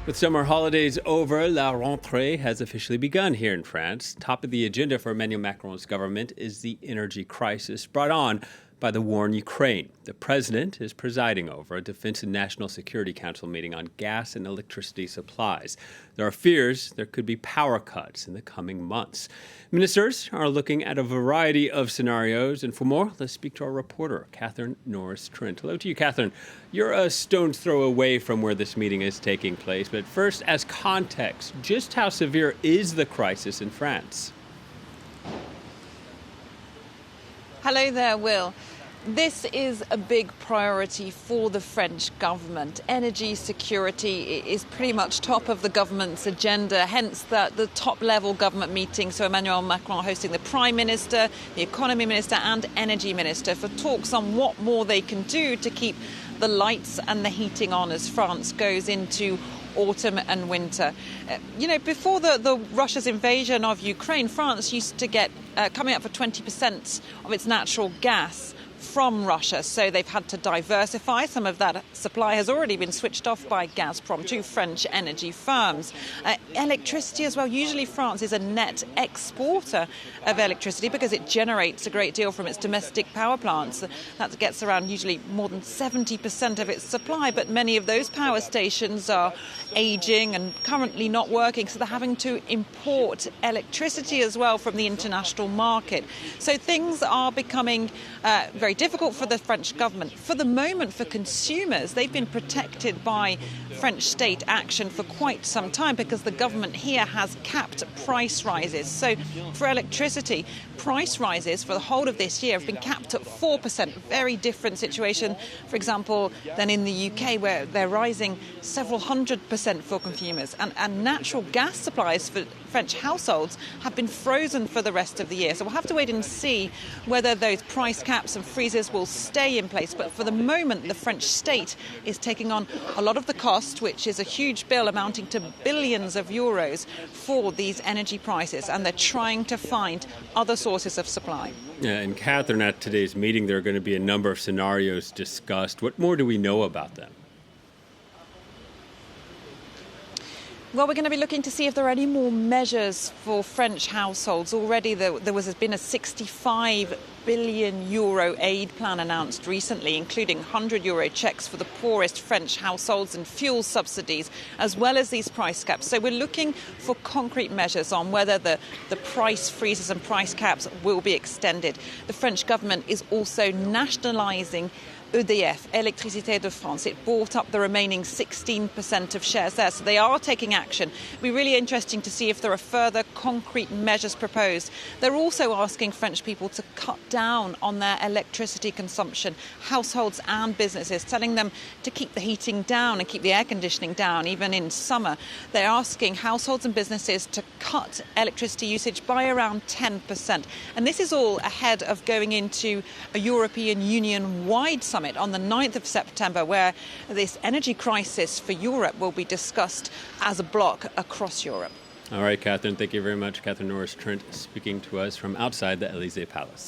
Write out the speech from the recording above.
With summer holidays over, la rentrée has officially begun here in France. Top of the agenda for Emmanuel Macron's government is the energy crisis brought on by the war in Ukraine. The president is presiding over a Defense and National Security Council meeting on gas and electricity supplies. There are fears there could be power cuts in the coming months. Ministers are looking at a variety of scenarios, and for more, let's speak to our reporter, Catherine Norris-Trent. Hello to you, Catherine. You're a stone's throw away from where this meeting is taking place, but first, as context, just how severe is the crisis in France? Hello there, Will. This is a big priority for the French government. Energy security is pretty much top of the government's agenda, hence the top-level government meeting. So Emmanuel Macron hosting the Prime Minister, the Economy Minister and Energy Minister for talks on what more they can do to keep the lights and the heating on as France goes into autumn and winter. Before the Russia's invasion of Ukraine, France used to get coming up for 20% of its natural gas from Russia, so they've had to diversify. Some of that supply has already been switched off by Gazprom to French energy firms. Electricity as well. Usually France is a net exporter of electricity because it generates a great deal from its domestic power plants. That gets around usually more than 70% of its supply, but many of those power stations are aging and currently not working, so they're having to import electricity as well from the international market. So things are becoming very difficult for the French government. For the moment, for consumers, they've been protected by French state action for quite some time because the government here has capped price rises. So for electricity, price rises for the whole of this year have been capped at 4%. Very different situation, for example, than in the UK, where they're rising several 100% for consumers. And natural gas supplies for French households have been frozen for the rest of the year. So we'll have to wait and see whether those price caps and freezes will stay in place. But for the moment, the French state is taking on a lot of the cost, which is a huge bill amounting to billions of euros for these energy prices. And they're trying to find other sources of supply. Yeah, and Catherine, at today's meeting, there are going to be a number of scenarios discussed. What more do we know about them? Well, we're going to be looking to see if there are any more measures for French households. Already there has been a 65 billion euro aid plan announced recently, including €100 checks for the poorest French households and fuel subsidies, as well as these price caps. So we're looking for concrete measures on whether the price freezes and price caps will be extended. The French government is also nationalising EDF, Électricité de France. It bought up the remaining 16% of shares there. So they are taking action. It'll be really interesting to see if there are further concrete measures proposed. They're also asking French people to cut down on their electricity consumption, households and businesses, telling them to keep the heating down and keep the air conditioning down, even in summer. They're asking households and businesses to cut electricity usage by around 10%. And this is all ahead of going into a European Union-wide summit on the 9th of September, where this energy crisis for Europe will be discussed as a bloc across Europe. All right, Catherine, thank you very much. Catherine Norris-Trent speaking to us from outside the Élysée Palace.